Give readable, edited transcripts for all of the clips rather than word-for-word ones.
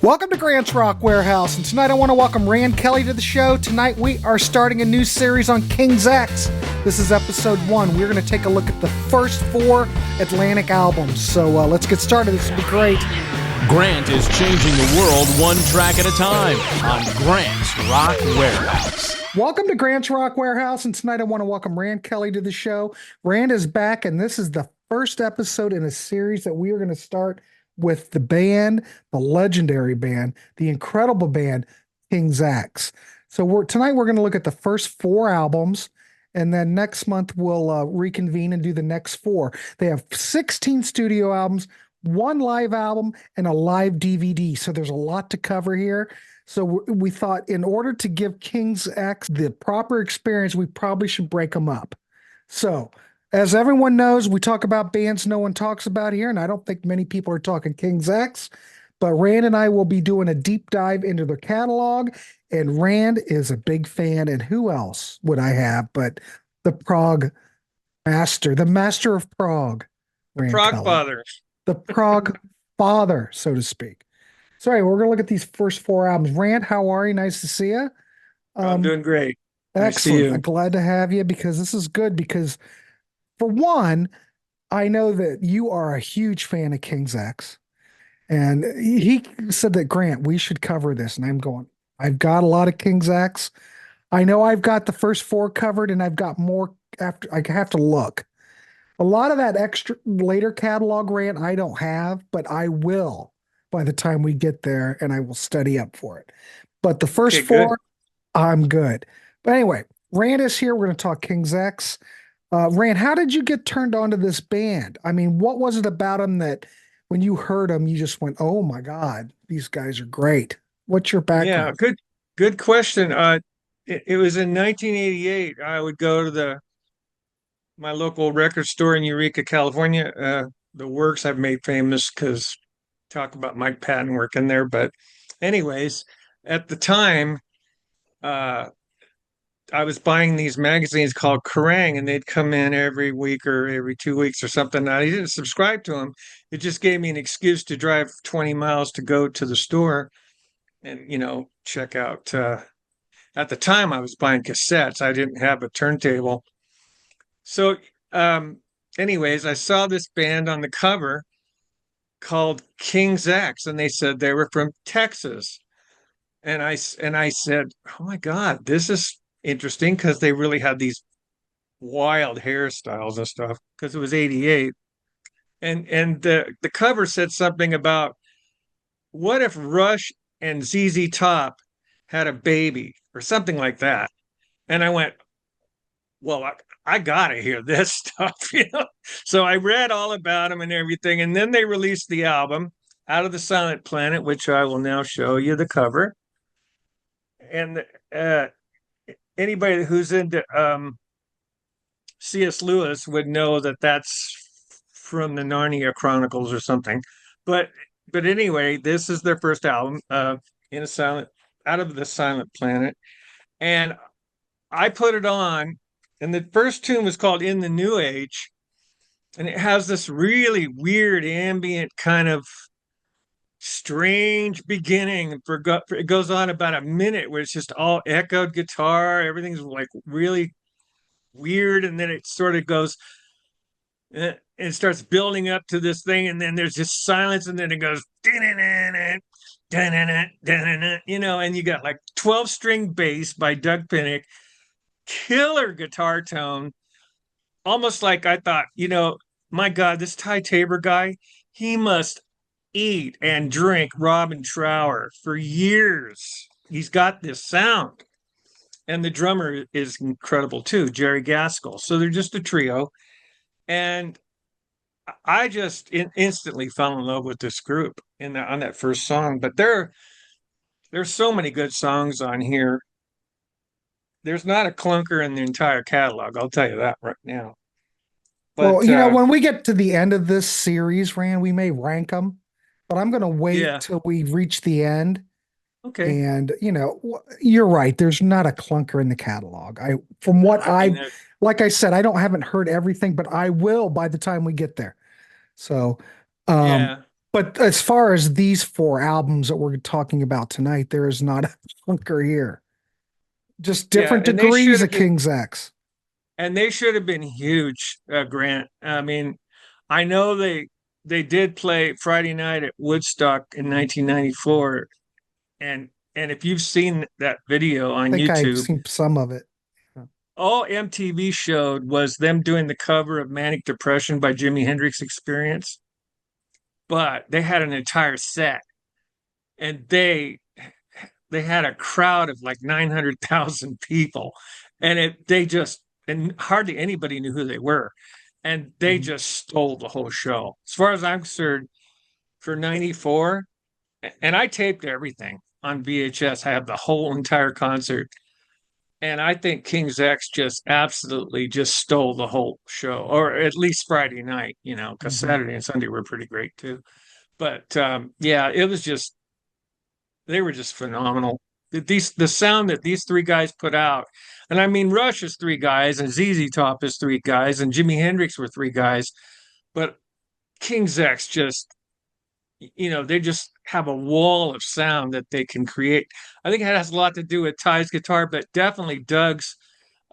Welcome to Grant's Rock Warehouse, and tonight I want to welcome Rand Kelly to the show. Tonight we are starting a new series on King's X. This is episode 1. We're going to take a look at the first 4 Atlantic albums. So let's get started. This will be great. Grant is changing the world one track at a time on Grant's Rock Warehouse. Welcome to Grant's Rock Warehouse, and tonight I want to welcome Rand Kelly to the show. Rand is back, and this is the first episode in a series that we are going to start with the band, the legendary band, the incredible band, King's X. So tonight we're going to look at the first 4 albums, and then next month we'll reconvene and do the next 4. They have 16 studio albums, 1 live album, and a live DVD. So there's a lot to cover here. So we thought in order to give King's X the proper experience, we probably should break them up. So as everyone knows, we talk about bands no one talks about here, and I don't think many people are talking King's X, but Rand and I will be doing a deep dive into their catalog, and Rand is a big fan, and who else would I have but the Prog master, the master of Prog, Rand Prog Kelly. Father. The Prog father, so to speak. So anyway, we're going to look at these first 4 albums. Rand, how are you? Nice to see you. I'm doing great. Excellent. Nice to see you. I'm glad to have you because this is good because for one, I know that you are a huge fan of King's X, and he said that, Grant, we should cover this. And I'm going, I've got a lot of King's X. I know I've got the first 4 covered, and I've got more after. I have to look. A lot of that extra later catalog, Rant, I don't have, but I will by the time we get there, and I will study up for it. But the first 4, good. I'm good. But anyway, Rand is here. We're going to talk King's X. Rand, how did you get turned on to this band? I mean, what was it about them that when you heard them, you just went, oh my God, these guys are great. What's your background? Yeah, good question. It was in 1988. I would go to my local record store in Eureka, California. The Works I've made famous because talk about Mike Patton working there. But anyways, at the time, I was buying these magazines called Kerrang, and they'd come in every week or every 2 weeks or something. I didn't subscribe to them. It just gave me an excuse to drive 20 miles to go to the store and, check out. At the time, I was buying cassettes. I didn't have a turntable. So anyways, I saw this band on the cover called King's X, and they said they were from Texas. And I said, oh my God, this is interesting because they really had these wild hairstyles and stuff because it was 88. And the cover said something about what if Rush and ZZ Top had a baby or something like that. And I went, well, I gotta hear this stuff, So I read all about them and everything. And then they released the album Out of the Silent Planet, which I will now show you the cover. And anybody who's into C.S. Lewis would know that that's from the Narnia Chronicles or something. But anyway, this is their first album, Out of the Silent Planet. And I put it on, and the first tune was called In the New Age. And it has this really weird ambient kind of strange beginning. It goes on about a minute where it's just all echoed guitar. Everything's like really weird. And then it sort of goes, and it starts building up to this thing. And then there's just silence. And then it goes, and you got like 12-string bass by Doug Pinnick, killer guitar tone. Almost like I thought, my God, this Ty Tabor guy, he must eat and drink Robin Trower for years. He's got this sound. And the drummer is incredible too, Jerry Gaskell. So they're just a trio. And I just instantly fell in love with this group on that first song. But there's so many good songs on here. There's not a clunker in the entire catalog. I'll tell you that right now. But, well, when we get to the end of this series, Rand, we may rank them. But I'm going to wait till we reach the end. Okay. And, you're right. There's not a clunker in the catalog. Like I said, haven't heard everything, but I will by the time we get there. So, but But as far as these four albums that we're talking about tonight, there is not a clunker here. Just Yeah, different degrees of King's X. and they should have been huge, Grant. I mean, I know they did play Friday night at Woodstock in 1994, and if you've seen that video I on think I've YouTube, seen some of it. all MTV showed was them doing the cover of Manic Depression by Jimi Hendrix Experience, but they had an entire set, and they had a crowd of like 900,000 people, and hardly anybody knew who they were, and they Mhm. just stole the whole show as far as I'm concerned. For 94, and I taped everything on VHS. I have the whole entire concert, and I think King's X just absolutely just stole the whole show, or at least Friday night, because Mhm. Saturday and Sunday were pretty great too. But yeah, it was just they were just phenomenal. The sound that these three guys put out, and I mean Rush is three guys, and ZZ Top is three guys, and Jimi Hendrix were three guys, but King's X just they just have a wall of sound that they can create. I think it has a lot to do with Ty's guitar, but definitely Doug's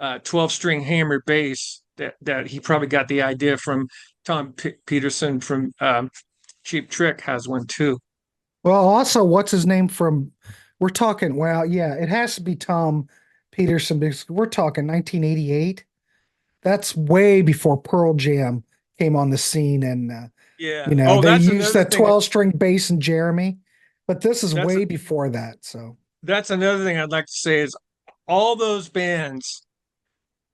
12-string hammer bass that he probably got the idea from Tom Peterson from Cheap Trick has one too. Well, also, what's his name from? We're talking. Well, yeah, it has to be Tom Peterson because we're talking 1988. That's way before Pearl Jam came on the scene, and Yeah. they used that 12-string bass in Jeremy, but this is That's way before that. So that's another thing I'd like to say is all those bands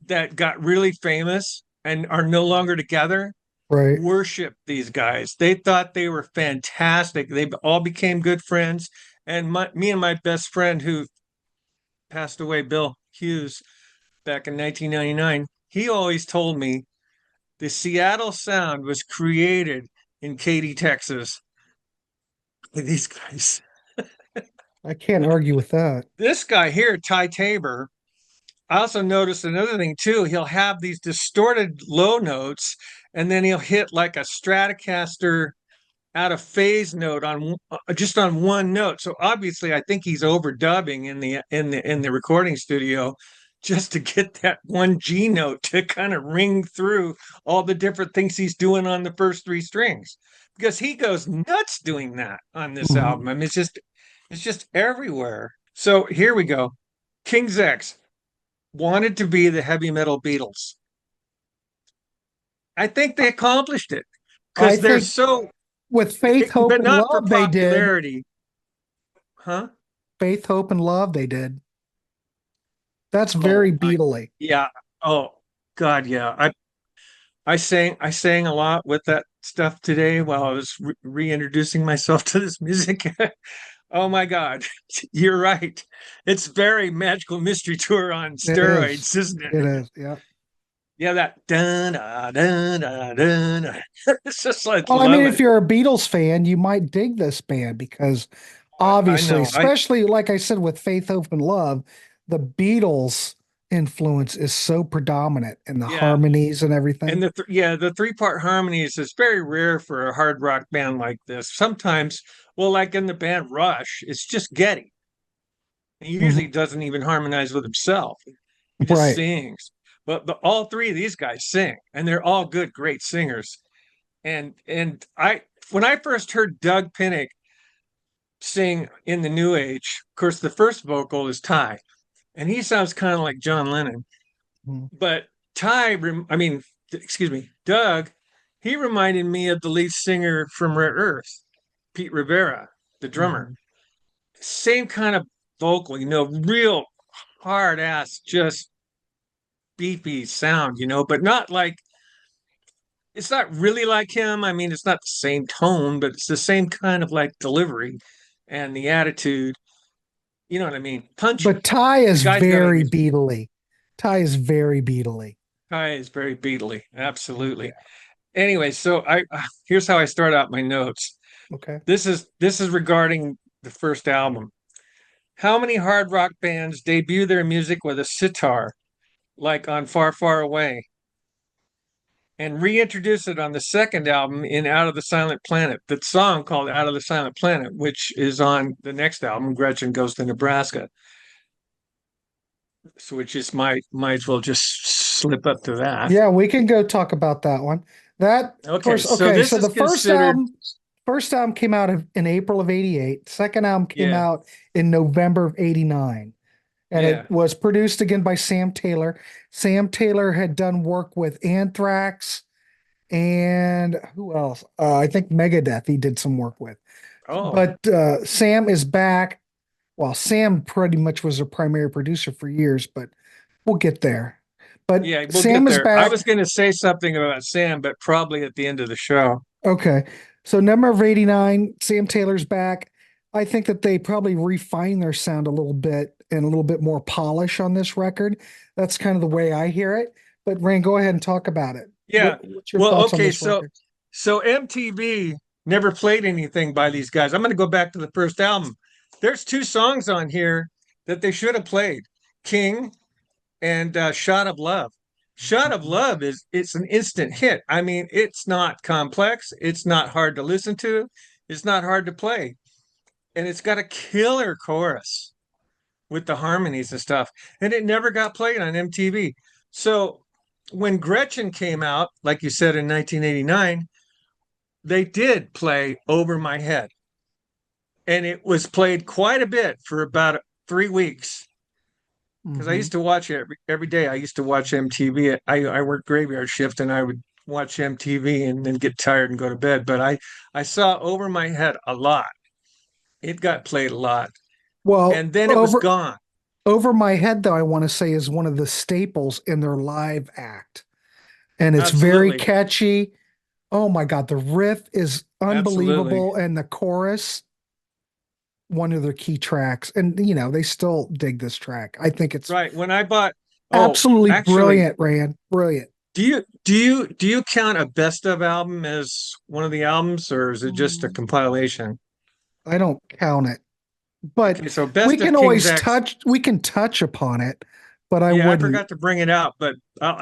that got really famous and are no longer together right. worship these guys. They thought they were fantastic. They all became good friends. And me and my best friend who passed away, Bill Hughes, back in 1999, he always told me the Seattle sound was created in Katy, Texas. These guys. I can't argue with that. This guy here, Ty Tabor, I also noticed another thing too. He'll have these distorted low notes, and then he'll hit like a Stratocaster out of phase note on just on one note. So obviously, I think he's overdubbing in the recording studio just to get that one G note to kind of ring through all the different things he's doing on the first three strings, because he goes nuts doing that on this Mhm. album. I mean, it's just everywhere. So here we go. King's X wanted to be the heavy metal Beatles. I think they accomplished it I because they're think so, with Faith, Hope, but and not for Love, they did. popularity, huh? Faith, Hope, and Love, they did. That's very Oh, Beatly. yeah. Oh, God, yeah. I sang a lot with that stuff today while I was reintroducing myself to this music. Oh my God, you're right. It's very Magical Mystery Tour on It is. steroids, isn't It it? is. Yeah. Yeah, that dun dun dun dun. It's just like Well, I mean, love if it. you're a Beatles fan, you might dig this band because I obviously, know. I especially like I said with Faith, Hope, and Love, the Beatles influence is so predominant in the Yeah, harmonies and and everything. the three-part harmonies is very rare for a hard rock band like this. Sometimes, well, like in the band Rush, it's just Getty. He usually Mhm. doesn't even harmonize with himself. He just Right. sings. But all three of these guys sing, and they're all good, great singers. And I when I first heard Doug Pinnick sing in the New Age, of course, the first vocal is Ty, and he sounds kind of like John Lennon. Mhm. But excuse me, Doug, he reminded me of the lead singer from Rare Earth, Pete Rivera, the drummer. Mhm. Same kind of vocal, real hard ass, just beefy sound, but not like it's not really like him. I mean, it's not the same tone, but it's the same kind of like delivery and the attitude. You know what I mean? But Punchy. Ty The is guy's got a very Beatly. Ty is very Beatly. guy is very beatly. Yeah. Absolutely. Anyway, so I here's how I start out my notes. Okay. This is regarding the first album. How many hard rock bands debut their music with a sitar, like on Far Far Away? and reintroduced it on the second album in Out of the Silent Planet. The song called Out of the Silent Planet, which is on the next album, Gretchen Goes to Nebraska. So which is might as well just slip up to that. Yeah, we can go talk about that one. That Okay, first, so okay, this so is the considered, first album came out in April of '88. Second album came yeah, out in November of '89. And yeah. it was produced again by Sam Taylor. Sam Taylor had done work with Anthrax and who else? I think Megadeth he did some work with. Oh, But Sam is back. Well, Sam pretty much was a primary producer for years, but we'll get there. But yeah, we'll get Sam is there. I back. was going to say something about Sam, but probably at the end of the show. Okay. So number of 89, Sam Taylor's back. I think that they probably refine their sound a little bit and a little bit more polish on this record. That's kind of the way I hear it. But Rand, go ahead and talk about it. Yeah. What's your Well, thoughts on okay, this record? so MTV never played anything by these guys. I'm going to go back to the first album. There's two songs on here that they should have played. King and Shot of Love. Shot of Love it's an instant hit. I mean, it's not complex, it's not hard to listen to, it's not hard to play. And it's got a killer chorus with the harmonies and stuff. And it never got played on MTV. So when Gretchen came out, like you said in 1989, they did play Over My Head. And it was played quite a bit for about 3 weeks because I used to watch it every day. I used to watch MTV. I worked graveyard shift and I would watch MTV and then get tired and go to bed. But I saw Over My Head a lot. It got played a lot. Well, And then it was gone. over my head, though, I want to say is one of the staples in their live act. And it's very Absolutely. catchy. Oh my God, the riff is Absolutely. unbelievable. And the chorus, one of their key tracks. And they still dig this track. I think it's Right. When I bought, oh, absolutely actually, brilliant, Rand. Brilliant. do you count a best of album as one of the albums, or is it just a compilation? I don't count it, but Okay, so best of King's X. we can touch upon it, but I Yeah, I wouldn't. forgot to bring it out, but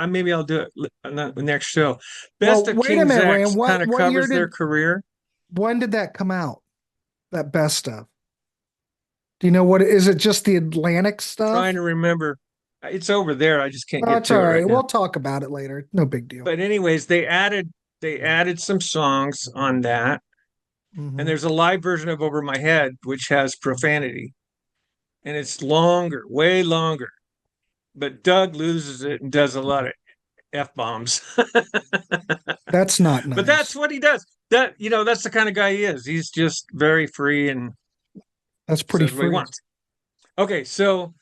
maybe I'll do it on the next show. Best Well, of wait a King's minute, X Rand. kind of What year covers their career. when did that come out? That best of. Do you know what is it just the Atlantic stuff? Trying to remember. It's over there. I just can't Oh, get it's to all it right right. now. We'll talk about it later. No big deal. But anyways, they added some songs on that. And Hmm. there's a live version of Over My Head, which has profanity. And it's longer, way longer. But Doug loses it and does a lot of F bombs. That's not But that's nice. what he does. That's the kind of guy he is. He's just very free and That's pretty says what he free. wants. Okay, so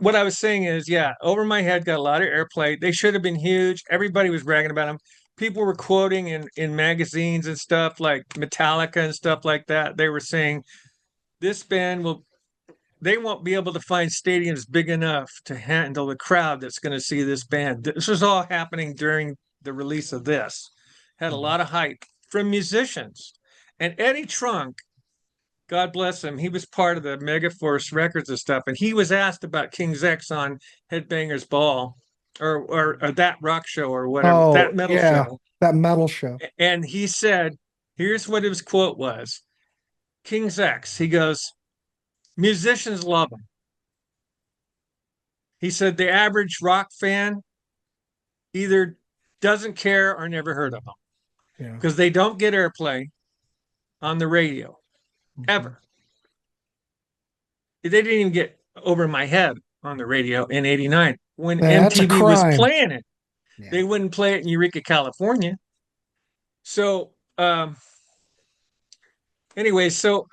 what I was saying is, yeah, Over My Head got a lot of airplay. They should have been huge. Everybody was bragging about them. People were quoting in magazines and stuff like Metallica and stuff like that. They were saying this band they won't be able to find stadiums big enough to handle the crowd that's going to see this band. This was all happening during the release of this. Had a Mhm. lot of hype from musicians. And Eddie Trunk, God bless him, he was part of the Megaforce Records and stuff. And he was asked about King's X on Headbangers Ball or that rock show or whatever, Oh, that metal yeah. show. That metal show. And he said, here's what his quote was: King's X, he goes, musicians love them. He said the average rock fan either doesn't care or never heard of them Yeah. because they don't get airplay on the radio Mhm. ever. They didn't even get Over My Head on the radio in '89 when That's a MTV was crime. playing it. Yeah. They wouldn't play it in Eureka, California. So, anyway, so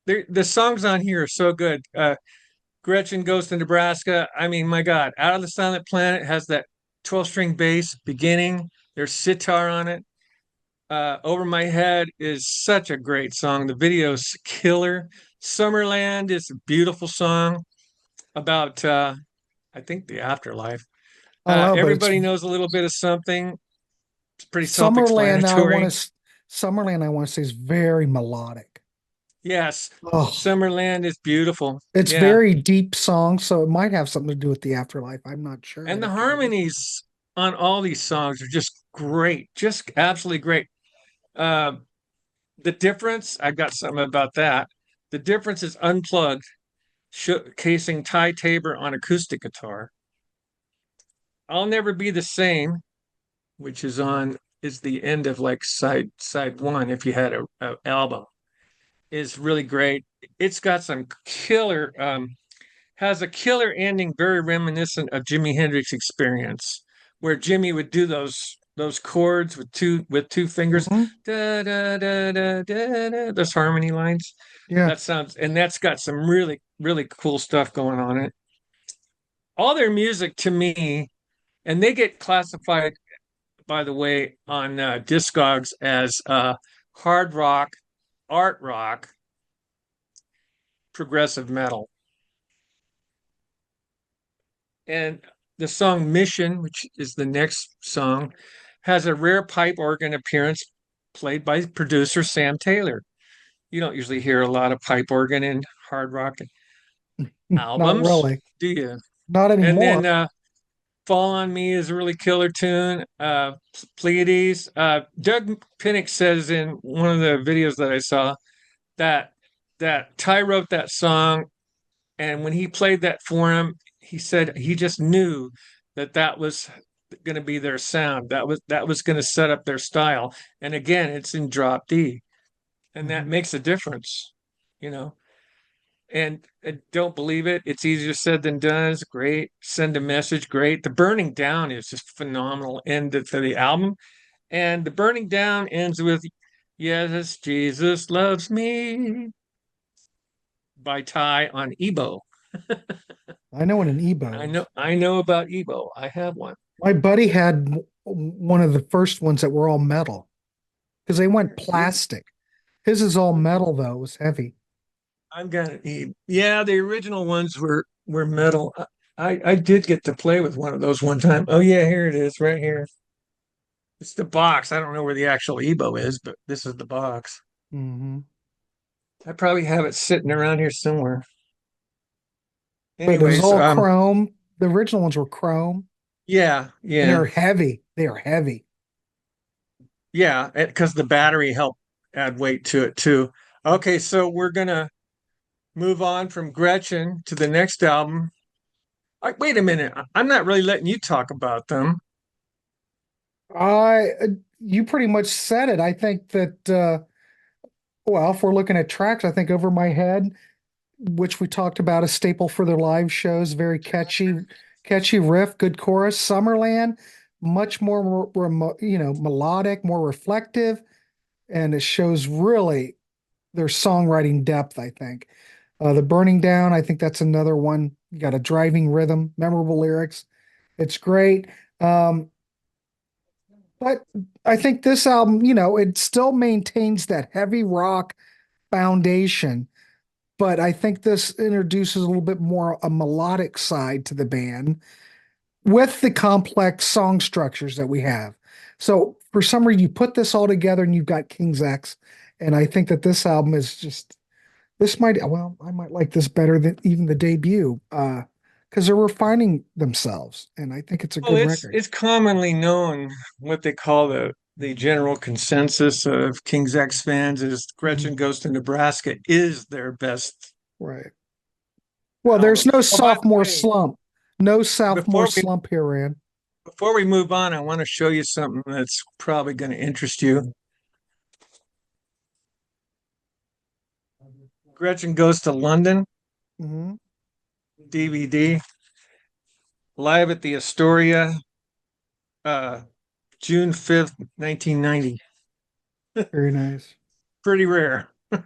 the songs on here are so good. Gretchen Goes to Nebraska. I mean, my God, Out of the Silent Planet has that 12-string bass beginning. There's sitar on it. Over My Head is such a great song. The video's killer. Summerland is a beautiful song about, I think, the afterlife. I don't know, but it's Everybody knows a little bit of something. It's pretty Summerland. self-explanatory. Summerland, I want to say is very melodic. Yes, Oh, Summerland is beautiful. it's Yeah, very deep song, so it might have something to do with the afterlife. I'm not sure. I and the haven't tried to listen to it. harmonies. on all these songs are just great, just absolutely great. Uh, the difference, I got something about that. The difference is Unplugged, showcasing Ty Tabor on acoustic guitar. I'll Never Be the Same, which is the end of like side one if you had a album, is really great. It's got some killer has a killer ending, very reminiscent of Jimi Hendrix Experience, where Jimmy would do those chords with two fingers, Mhm. da da da da da da, those harmony lines. Yeah. That's got some really cool stuff going on it. All their music to me, and they get classified, by the way, on Discogs as hard rock, art rock, progressive metal. And the song Mission, which is the next song, has a rare pipe organ appearance played by producer Sam Taylor. You don't usually hear a lot of pipe organ in hard rock Not albums, really. do you? Not And anymore. then Fall on Me is a really killer tune. Pleiades. Doug Pinnick says in one of the videos that I saw that Ty wrote that song, and when he played that for him, he said he just knew that was going to be their sound. That was going to set up their style. And again, it's in drop D, and that makes a difference, you know. And don't believe it. It's easier said than done. It's great. Send a Message, great. The Burning Down is just phenomenal end to the album. And the Burning Down ends with Yes, Jesus Loves Me by Ty on Ebo. I know what an Ebo is. I know about Ebo. I have one. My buddy had one of the first ones that were all metal because they went Yeah, plastic. His is all metal though. It was heavy. I'm gonna eat. Yeah, the original ones were metal. I did get to play with one of those one time. Oh yeah, here it is, right here. It's the box. I don't know where the actual Ebo is, but this is the box. Hmm. I probably have it sitting around here somewhere. But it was Anyways, all chrome. The original ones were chrome yeah, and yeah, they're heavy. They are heavy. yeah, because the battery helped add weight to it too. Okay, so we're gonna move on from Gretchen to the next album. Wait a minute. I'm not really letting you talk about them. I, you pretty much said it. I think that, well, if we're looking at tracks, I think Over My Head, which we talked about, a staple for their live shows, very catchy riff, good chorus. Summerland, much more, melodic, more reflective, and it shows really their songwriting depth, I think. The Burning Down, I think that's another one. You got a driving rhythm, memorable lyrics. It's great. Um, but I think this album, it still maintains that heavy rock foundation, but I think this introduces a little bit more a melodic side to the band with the complex song structures that we have. So for some reason, you put this all together and you've got King's X, and I think that this album is just I might like this better than even the debut, because they're refining themselves, and I think it's a Well, good record. it's commonly known what they call the general consensus of King's X fans is Mhm. Gretchen Goes to Nebraska is their best Right. Well, there's album. no Oh, by the sophomore way, slump. No sophomore before we slump here, Rand. before we move on, I want to show you something that's probably going to interest you. Gretchen Goes to London Hmm. DVD live at the Astoria, uh, June 5th, 1990. Very nice. Pretty rare. Yeah,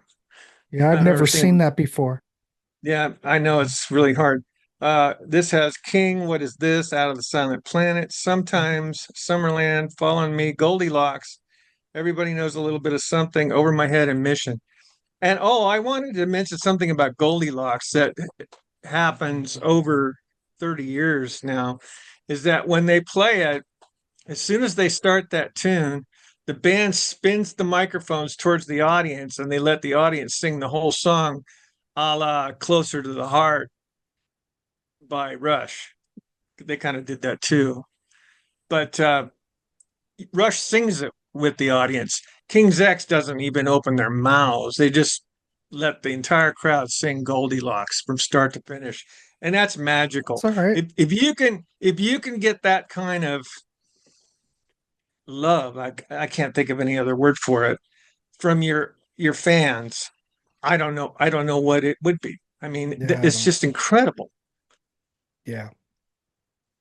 I've I've ever never seen. seen that before. Yeah, I know it's really hard. This has King, What Is This, Out of the Silent Planet, Sometimes, Summerland, Fall on Me, Goldilocks. Everybody knows a little bit of something, Over My Head, and Mission. And oh, I wanted to mention something about Goldilocks that happens over 30 years now, is that when they play it, as soon as they start that tune, the band spins the microphones towards the audience and they let the audience sing the whole song a la Closer to the Heart by Rush. They kind of did that too. but Rush sings it with the audience. King's X doesn't even open their mouths. They just let the entire crowd sing Goldilocks from start to finish. And that's It's magical. all right. If you can get that kind of love, I can't think of any other word for it, from your fans, I don't know what it would be. I mean, Yeah, I it's don't. just incredible. Yeah.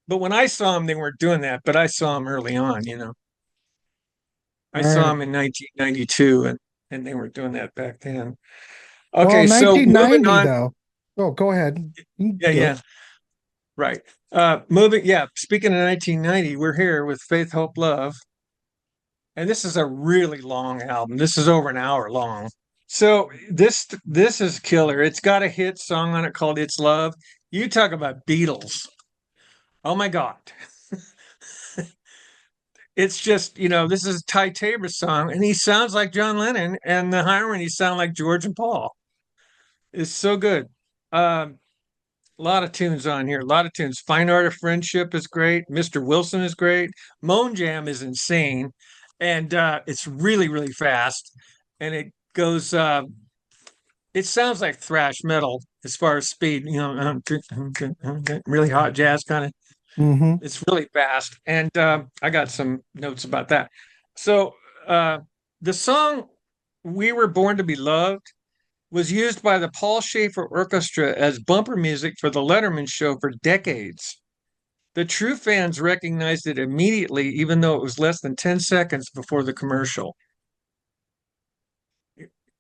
But when I saw them, they weren't doing that, but I saw them early on. I All saw right. them in 1992 and they were doing that back then. Well, Okay, so moving 1990 on. though. Oh, go ahead. You can Yeah, do yeah, it. right. Speaking of 1990, we're here with Faith, Hope, Love, and this is a really long album. This is over an hour long. So this is killer. It's got a hit song on it called It's Love. You talk about Beatles. Oh my God. It's just, this is Ty Tabor's song, and he sounds like John Lennon, and the harmonies sound like George and Paul. It's so good. Um, a lot of tunes on here, a lot of tunes. Fine Art of Friendship is great. Mr. Wilson is great. Moan Jam is insane, and it's really, really fast, and it sounds like thrash metal as far as speed. Really hot jazz kind of. Mm-hmm. It's really fast, and I got some notes about that. So uh, the song "We Were Born to Be Loved" was used by the Paul Schaefer Orchestra as bumper music for the Letterman show for decades. The true fans recognized it immediately, even though it was less than 10 seconds before the commercial.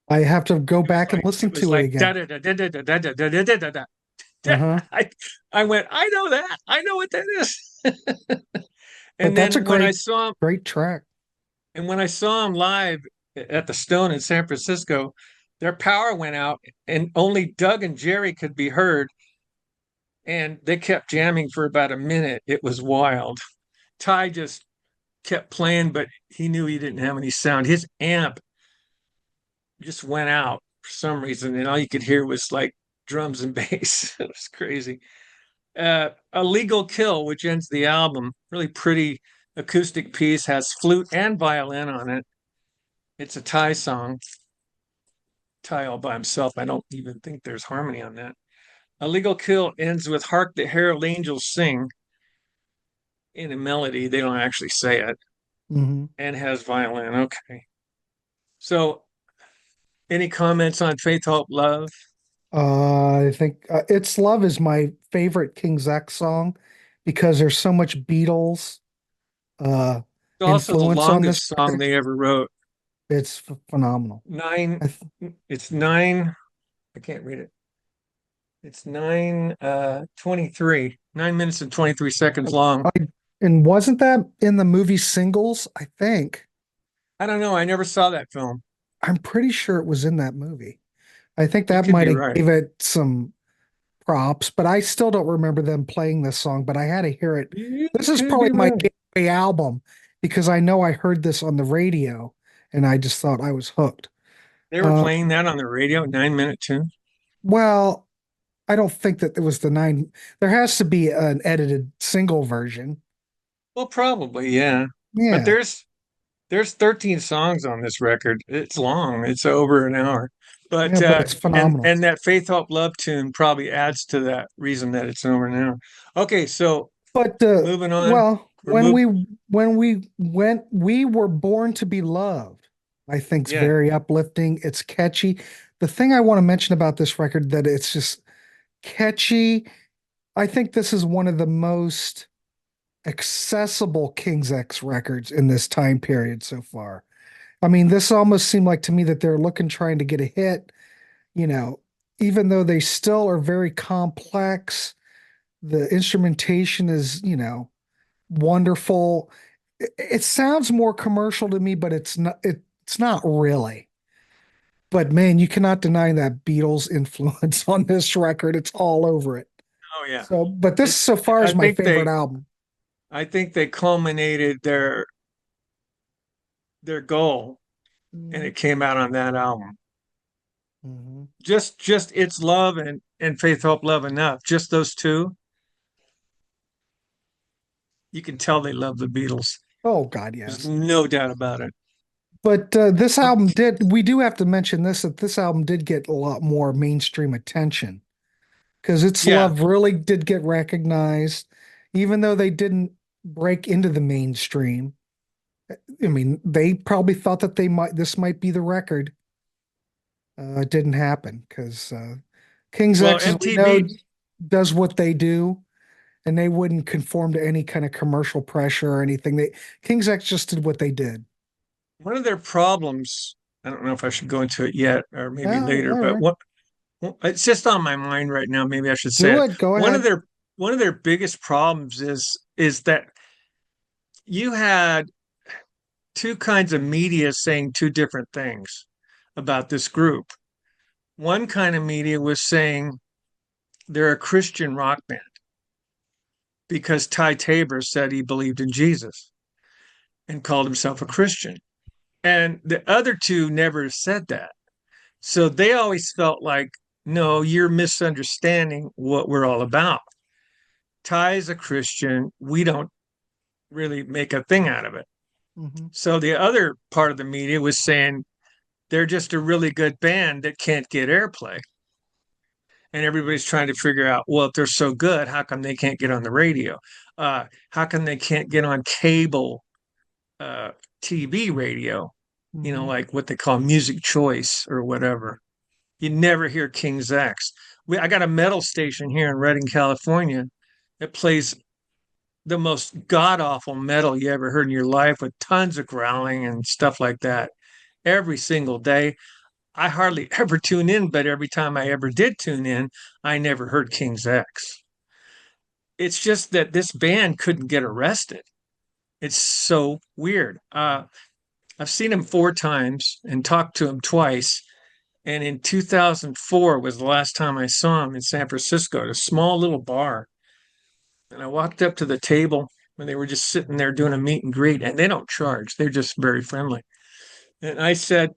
I have to go It was back and like listen it was to it like da again. da da da da da da da da da da da. Uh-huh. I went, I know that. I know what that is. But And that's a then when I great, saw him, great track. and when I saw him live at the Stone in San Francisco, their power went out, and only Doug and Jerry could be heard, and they kept jamming for about a minute. It was wild. Ty just kept playing, but he knew he didn't have any sound. His amp just went out for some reason, and all you could hear was like drums and bass. It was crazy. A Legal Kill, which ends the album, really pretty acoustic piece, has flute and violin on it. It's a Ty song. Ty all by himself. I don't even think there's harmony on that. A Legal Kill ends with Hark the Herald Angels Sing in a melody. They don't actually say it, Mm-hmm. and has violin. Okay. So, any comments on Faith, Hope, Love? I think It's Love is my favorite King's X song because there's so much Beatles uh, It's also the influence on this longest song record. they ever wrote. It's phenomenal. Nine, I th it's nine, I can't read it. It's 23, 9 minutes and 23 seconds long. I, and wasn't that in the movie Singles? I think. I don't know. I never saw that film. I'm pretty sure it was in that movie. I think You that could might be have right. gave it some props, but I still don't remember them playing this song, but I had to hear it. You This is could probably be my right. gateway album because I know I heard this on the radio and I just thought I was hooked. They were Uh, playing that on the radio, 9 minute tune. well, I don't think that it was the nine. There has to be an edited single version. Well, probably, yeah. But Yeah. there's 13 songs on this record. It's long. It's over an hour. Yeah, But but it's and phenomenal. and that Faith Hope Love tune probably adds to that reason that it's over an hour. Okay, so But moving on. well, We're move when we were born to be loved, I think's Yeah. very uplifting. It's catchy. The thing I want to mention about this record that it's just catchy. I think this is one of the most accessible King's X records in this time period so far. I mean, this almost seemed like to me that they're looking trying to get a hit, you know, even though they still are very complex. The instrumentation is, wonderful. It sounds more commercial to me, but it's not really. But man, you cannot deny that Beatles influence on this record. It's all over it. Oh yeah. So, but this It's so far I is my think favorite they album. I think they culminated their goal, and Mhm. it came out on that album. Mhm. Just It's Love and Faith Hope Love Enough. Just those two. You can tell they love the Beatles. Oh God, There's yes. no doubt about it. But this album did, we do have to mention this, that this album did get a lot more mainstream attention because its Yeah. love really did get recognized, even though they didn't break into the mainstream. I mean, they probably thought that this might be the record. It didn't happen because King's Well, X, as we know, MTV, does what they do, and they wouldn't conform to any kind of commercial pressure or anything. King's X just did what they did. one of their problems, I don't know if I should go into it yet or maybe Oh, later, all but right. it's just on my mind right now. Maybe I should say Do it. it. Go One of ahead. their one of their biggest problems is that you had two kinds of media saying two different things about this group. One kind of media was saying they're a Christian rock band because Ty Tabor said he believed in Jesus and called himself a Christian. And the other two never said that. So they always felt like, no, you're misunderstanding what we're all about. Ty is a Christian. We don't really make a thing out of it. Hmm. So the other part of the media was saying they're just a really good band that can't get airplay. And everybody's trying to figure out, well, if they're so good, how come they can't get on the radio? How come they can't get on cable uh, TV radio? Hmm. Like what they call music choice or whatever. You never hear King's X. I got a metal station here in Redding, California, that plays the most god awful metal you ever heard in your life with tons of growling and stuff like that every single day. I hardly ever tune in, but every time I ever did tune in, I never heard King's X. It's just that this band couldn't get arrested. It's so weird. I've seen him 4 times and talked to him twice. And in 2004 was the last time I saw him in San Francisco at a small little bar. And I walked up to the table when they were just sitting there doing a meet and greet, and they don't charge, they're just very friendly. And I said,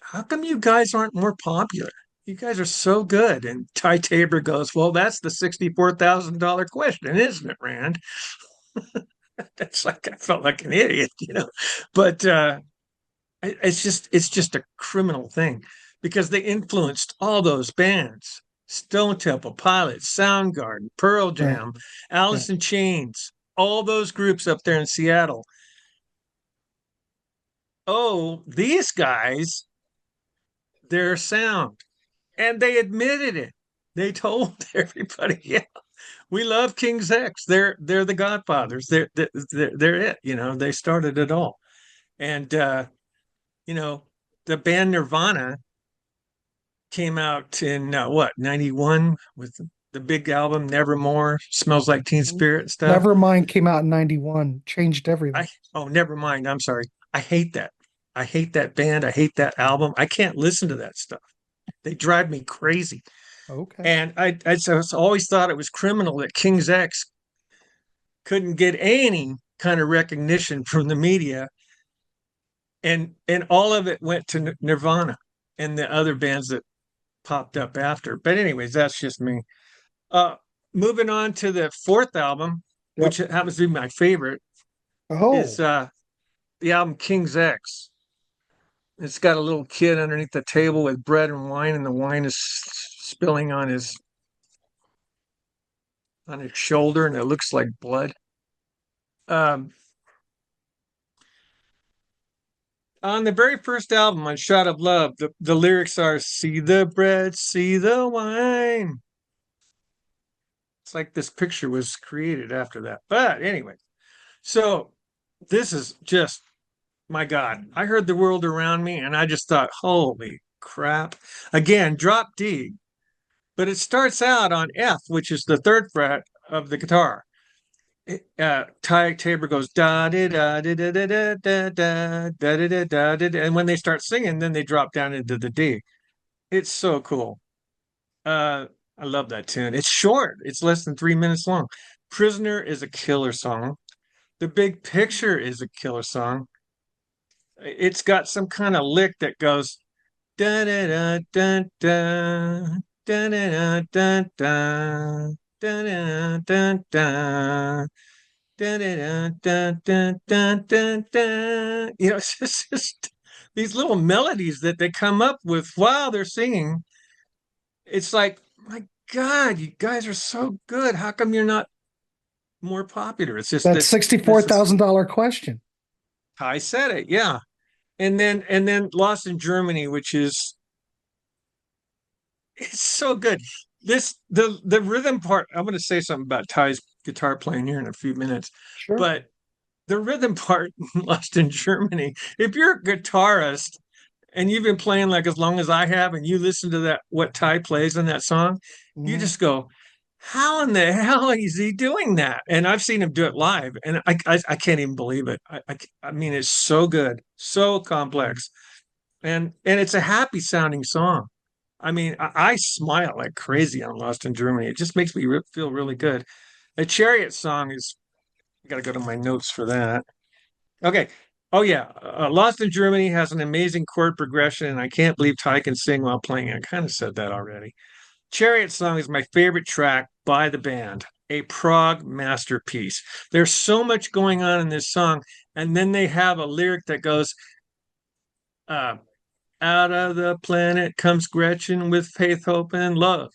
how come you guys aren't more popular? You guys are so good. And Ty Tabor goes, well, that's the $64,000 question, isn't it, Rand? That's like, I felt like an idiot. But it's just a criminal thing because they influenced all those bands. Stone Temple Pilots, Soundgarden, Pearl Right. Jam, Yeah. Alice in Chains, all those groups up there in Seattle. Oh, these guys, their sound. And they admitted it. They told everybody, yeah, we love King's X. They're the Godfathers. They're it. They started it all. And you know, the band Nirvana came out in what, 91 with the big album Nevermore, Smells Like Teen Spirit and stuff. Nevermind came out in 91, changed everything. I Oh, never mind. I'm sorry. I hate that. I hate that band. I hate that album. I can't listen to that stuff. They drive me crazy. Okay. And I just always thought it was criminal that King's X couldn't get any kind of recognition from the media, and all of it went to Nirvana and the other bands that popped up after. But anyways, that's just me. Uh, Moving on to the fourth album, which Yep. happens to be my favorite, is Oh, the album King's X. It's got a little kid underneath the table with bread and wine, and the wine is spilling on his shoulder, and it looks like blood. Um, on the very first album, on Shot of Love, the lyrics are "See the bread, see the wine." It's like this picture was created after that. But anyway, so this is just, my God. I heard the world around me, and I just thought, holy crap! Again, drop D, but it starts out on F, which is the third fret of the guitar. Ty Tabor goes da da da da da da da da da da da da, and when they start singing, then they drop down into the D. It's so cool. Uh, I love that tune. It's short. It's less than 3 minutes long. Prisoner is a killer song. The Big Picture is a killer song. It's got some kind of lick that goes da da da da da da da da da. dun, dun, dun, dun. Dun, dun, dun, dun, dun, dun, dun. It's just these little melodies that they come up with while they're singing. It's like, my God, you guys are so good. How come you're not more popular? It's just That this is $64,000 question. I said it, yeah. And then Lost in Germany, which is it's so good. The rhythm part. I'm going to say something about Ty's guitar playing here in a few minutes, Sure. but the rhythm part Lost in Germany. If you're a guitarist and you've been playing like as long as I have, and you listen to that what Ty plays in that song, you Mhm. just go, "How in the hell is he doing that?" And I've seen him do it live, and I can't even believe it. I mean, it's so good, so complex, and it's a happy sounding song. I mean, I smile like crazy on Lost in Germany. It just makes me feel really good. The Chariot song is, I got to go to my notes for that. Okay. Oh, yeah. Lost in Germany has an amazing chord progression, and I can't believe Ty can sing while playing it. I kind of said that already. Chariot song is my favorite track by the band, a prog masterpiece. There's so much going on in this song, and then they have a lyric that goes, uh, out of the planet comes Gretchen with faith, hope, and love.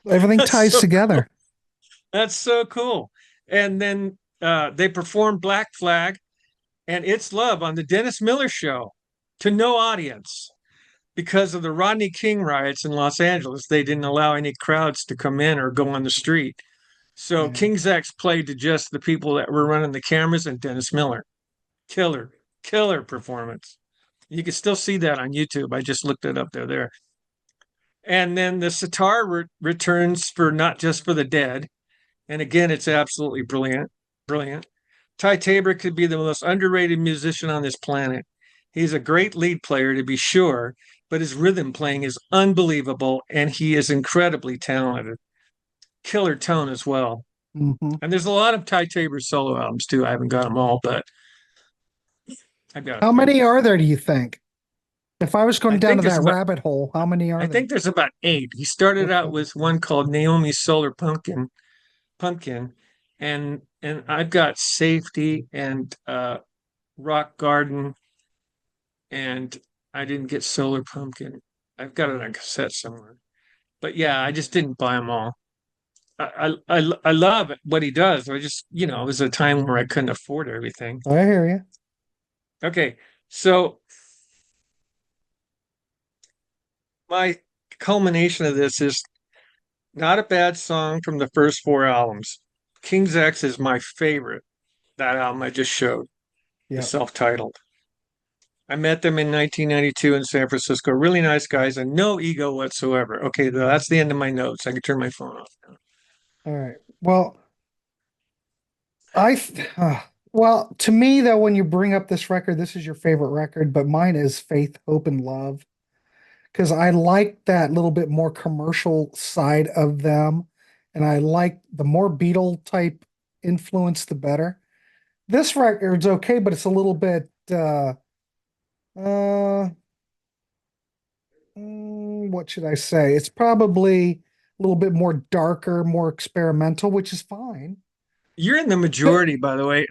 Everything That's ties so together. that's so cool. And then they performed Black Flag and It's Love on the Dennis Miller Show to no audience because of the Rodney King riots in Los Angeles. They didn't allow any crowds to come in or go on the street. So Yeah. King's X played to just the people that were running the cameras and Dennis Miller. Killer, killer performance. You can still see that on YouTube. I just looked it up there. And then the sitar returns for Not Just for the Dead. And again, it's absolutely brilliant. Brilliant. Ty Tabor could be the most underrated musician on this planet. He's a great lead player, to be sure, but his rhythm playing is unbelievable, and he is incredibly talented. Killer tone as well. Hmm. And there's a lot of Ty Tabor solo albums too. I haven't got them all, but I've got a How few. many are there, do you think? If I was I going down think to there's that about rabbit hole, how many I are there? think there's about 8. He started out Okay. with one called Naomi's Solar Pumpkin, and I've got Safety and Rock Garden, and I didn't get Solar Pumpkin. I've got it on cassette somewhere. But yeah, I just didn't buy them all. I love what he does. I just, it was a time where I couldn't afford everything. I hear you. Okay, so my culmination of this is not a bad song from the first 4 albums. King's X is my favorite. That album I just showed, the Yeah. self-titled. I met them in 1992 in San Francisco. Really nice guys and no ego whatsoever. Okay, that's the end of my notes. I can turn my phone off now. All right. Well, well, to me though, when you bring up this record, this is your favorite record, but mine is Faith, Hope, and Love because I like that little bit more commercial side of them, and I like the more Beatle type influence, the better. This record's okay, but it's a little bit uh what should I say? It's probably a little bit more darker, more experimental, which is fine. You're in the But majority, by the way.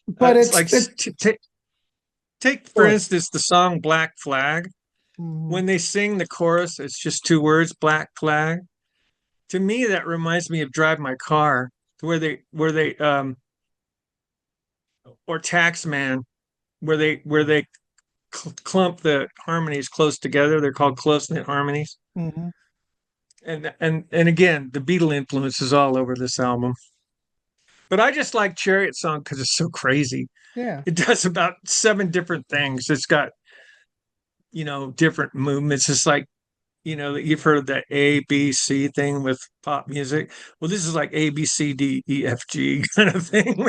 but It's like it take go for ahead. instance the song Black Flag. Mhm. When they sing the chorus, it's just 2 words, Black Flag. To me, that reminds me of Drive My Car, where they or Taxman, where they clump the harmonies close together. They're called close knit harmonies. Mhm. And again, the Beatle influence is all over this album. But I just like Chariot Song because it's so crazy. Yeah. It does about 7 different things. It's got, different movements. It's like, you've heard of that ABC thing with pop music. Well, this is like A, B, C, D, E, F, G kind of thing.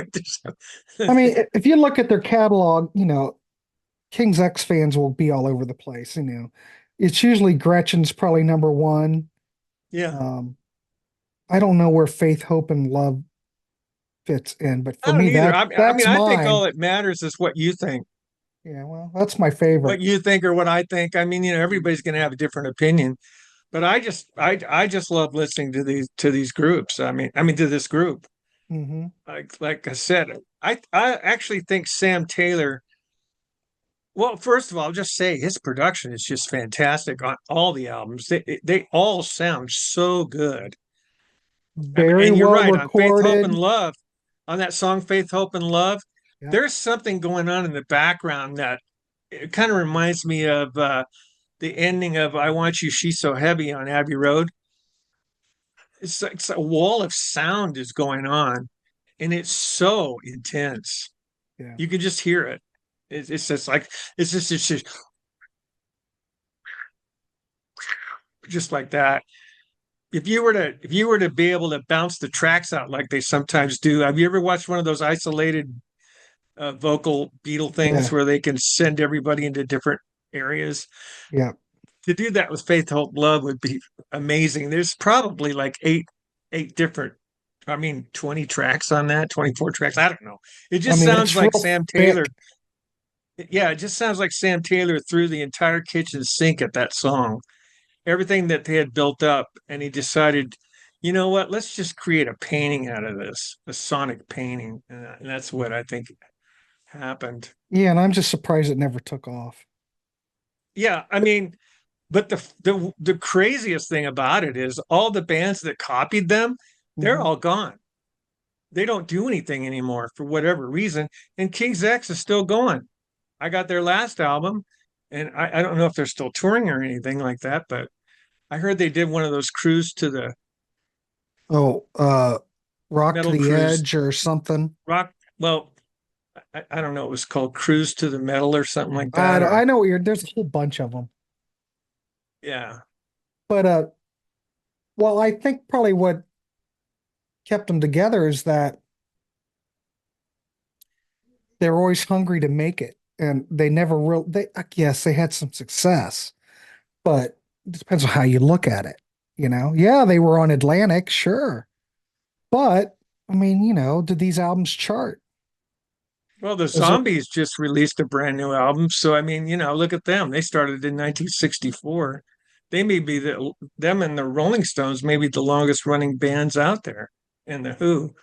I mean, if you look at their catalog, King's X fans will be all over the place. It's usually Gretchen's probably number one. Yeah. Um, I don't know where Faith, Hope, and Love fits in, but for I don't me, either. I mean, that's I think all mine. that matters is what you think. Yeah, well, that's my What favorite. you think or what I think. I mean, everybody's going to have a different opinion. but I just love listening to these groups. I mean to this group. Hmm. Like I said, I actually think Sam Taylor. Well, first of all, I'll just say his production is just fantastic on all the albums. They all sound so good. I mean, Very and you're well right on Faith, Hope, and recorded. Love. On that song Faith, Hope, and Love, Yeah. there's something going on in the background that it kind of reminds me of the ending of I Want You, She's So Heavy on Abbey Road. It's a wall of sound is going on, and it's so intense. Yeah. You can just hear it. It's just like it's just like that. If you were to be able to bounce the tracks out like they sometimes do, have you ever watched one of those isolated vocal Beatle things Yeah. where they can send everybody into different areas? Yeah. To do that with Faith, Hope, Love would be amazing. There's probably like eight different, I mean, 20 tracks on that, 24 tracks. I don't know. It I just mean, sounds it's like real Sam Taylor. thick. Yeah, it just sounds like Sam Taylor threw the entire kitchen sink at that song, everything that they had built up, and he decided, you know what, let's just create a painting out of this, a sonic painting. And that's what I think happened. Yeah, and I'm just surprised it never took off. Yeah, I mean, but the craziest thing about it is all the bands that copied them, they're Hmm. all gone. They don't do anything anymore for whatever reason. And King's X is still going. I got their last album, and I don't know if they're still touring or anything like that, but I heard they did one of those cruise to the Oh, Rock to metal the cruise Edge or something. rock. Well, I don't know. It was called Cruise to the Metal or something like that. I Or know what you're, there's a whole bunch of them. yeah, But well, I think probably what kept them together is that they're always hungry to make it, and they never real they yes, they had some success, but it depends on how you look at it. Yeah, they were on Atlantic, sure, but I mean, did these albums chart? well, the Is there, Zombies just released a brand new album, so I mean, look at them. They started in 1964. They may be them and the Rolling Stones may be the longest running bands out there, and the Who.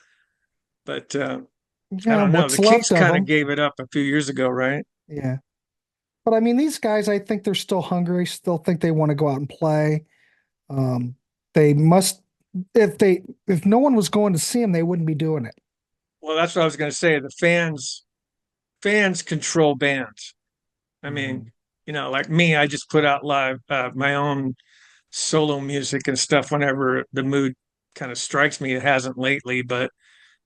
But I yeah, don't know. what's The Kings left of kind of them? gave it up a few years ago, right? Yeah, but I mean, these guys, I think they're still hungry, still think they want to go out and play. Um, they must, if no one was going to see them, they wouldn't be doing it. Well, that's what I was going to say. The fans control bands. I Mhm. mean, like me, I just put out live my own solo music and stuff whenever the mood kind of strikes me. It hasn't lately, but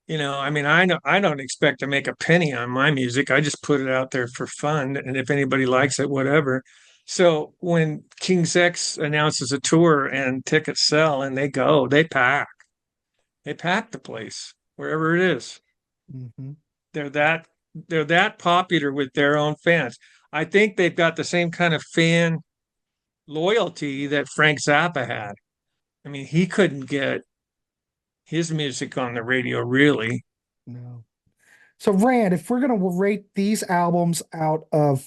I mean, I don't expect to make a penny on my music. I just put it out there for fun, and if anybody likes it, whatever. So when King's X announces a tour and tickets sell and they pack the place wherever it is. Mhm. They're that they're that popular with their own fans. I think they've got the same kind of fan loyalty that Frank Zappa had. I mean, he couldn't get his music on the radio, really. No. So, Rand, if we're going to rate these albums out of,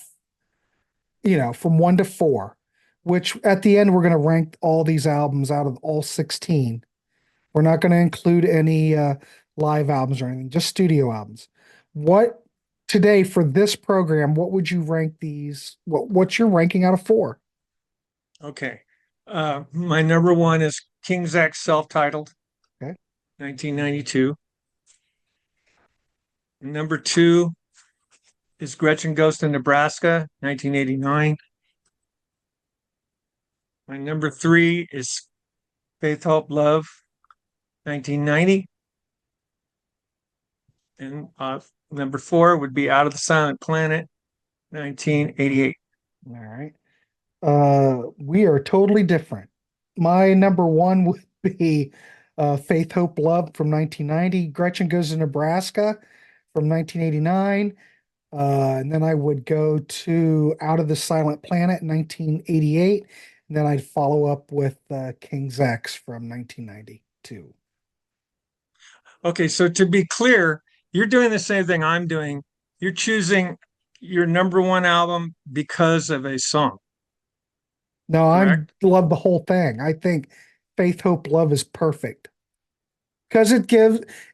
from 1 to 4, which at the end we're going to rank all these albums out of all 16. We're not going to include any live albums or anything, just studio albums. What today for this program, what would you rank these? What's your ranking out of 4? Okay. My number one is King's X self-titled, Okay. 1992. Number two is Gretchen Goes to Nebraska, 1989. My number three is Faith, Hope, Love, 1990. And number four would be Out of the Silent Planet, 1988. All right. We are totally different. My number one would be Faith, Hope, Love from 1990. Gretchen Goes to Nebraska from 1989. And then I would go to Out of the Silent Planet 1988. And then I'd follow up with King's X from 1992. Okay, so to be clear, you're doing the same thing I'm doing. You're choosing your number one album because of a song. No, I correct? love the whole thing. I think Faith, Hope, Love is perfect because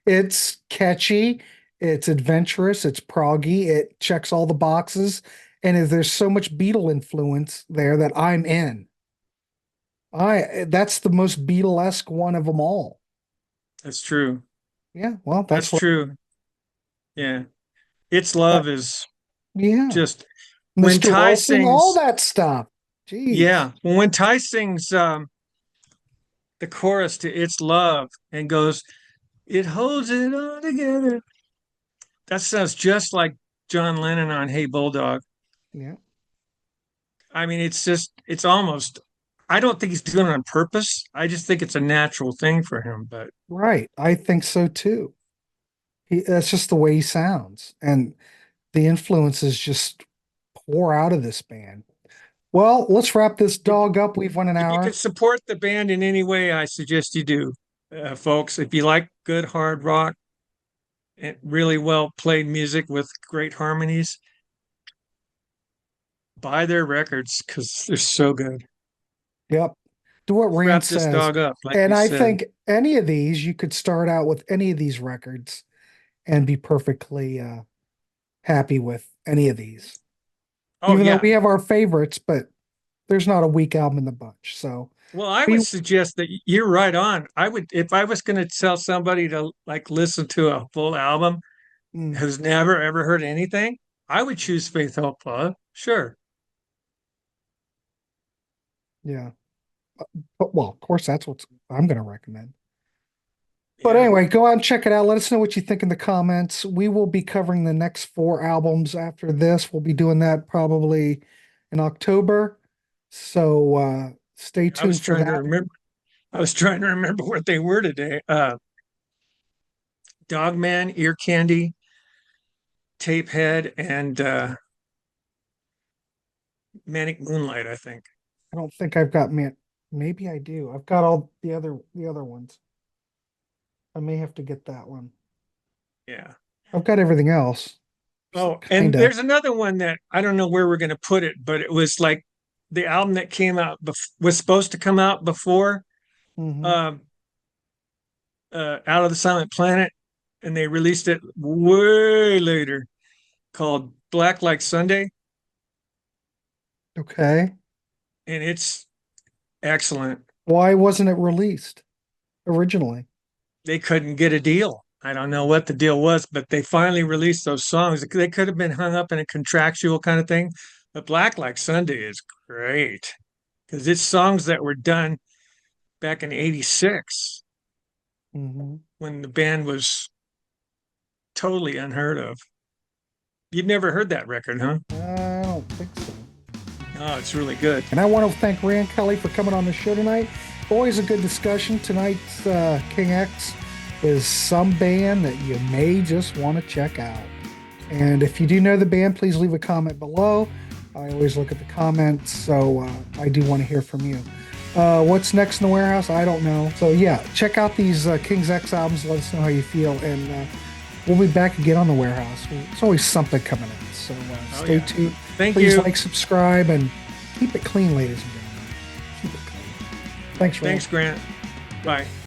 it's catchy, it's adventurous, it's proggy, it checks all the boxes, and there's so much Beatle influence there that I'm in. That's the most Beatlesque one of them all. That's true. Yeah, well, That's that's what. true. Yeah. It's Uh, Love is yeah, just when Mr. Ty Wilson, all sings, that stuff. Jeez. yeah, when Ty sings the chorus to It's Love and goes, it holds it all together. That sounds just like John Lennon on Hey Bulldog. Yeah, I mean, it's almost, I don't think he's doing it on purpose. I just think it's a natural thing for him. But right. I think so too. That's just the way he sounds, and the influences just pour out of this band. Well, let's wrap this if, dog up. We've won an if you can hour. support the band in any way, I suggest you do, folks. If you like good hard rock and really well played music with great harmonies, buy their records because they're so good. Yep. Do what Let's Rand wrap this says. dog up, like And we I said. think any of these, you could start out with any of these records and be perfectly happy with any of these. Oh, Even though yeah. we have our favorites, but there's not a weak album in the bunch. So Well, I we would suggest that you're right on. I would, if I was going to tell somebody to like listen to a full album mm, who's never ever heard anything, I would choose Faith Hope Love. Sure. yeah. But, well, of course, that's what I'm going to recommend. But Yeah. anyway, go out and check it out. Let us know what you think in the comments. We will be covering the next four albums after this. We'll be doing that probably in October. So stay I was tuned for trying to that. remember. I was trying to remember what they were today. Dogman, Ear Candy, Tapehead, and Manic Moonlight, I think. I don't think I've got man. Maybe I do. I've got all the other ones. I may have to get that one. Yeah. I've got everything else. Oh, and Kinda. there's another one that I don't know where we're going to put it, but it was like the album that came out was supposed to come out before Hmm. um, Out of the Silent Planet, and they released it way later, called Black Like Sunday, Okay. and it's excellent. Why wasn't it released originally? They couldn't get a deal. I don't know what the deal was, but they finally released those songs. They could have been hung up in a contractual kind of thing, but Black Like Sunday is great because it's songs that were done back in '86 Hmm. when the band was totally unheard of. You've never heard that record, huh? I don't think so. Oh, it's really good. And I want to thank Rand Kelly for coming on the show tonight. Always a good discussion. Tonight's King X is some band that you may just want to check out. And if you do know the band, please leave a comment below. I always look at the comments, so I do want to hear from you. What's next in the warehouse? I don't know. So yeah, check out these King's X albums. Let us know how you feel, and we'll be back again on the warehouse. It's always something coming in. So stay tuned. Thank Please you. like, subscribe, and keep it clean, ladies and gentlemen. Keep it clean. Thanks, Rand. Thanks, Grant. Bye.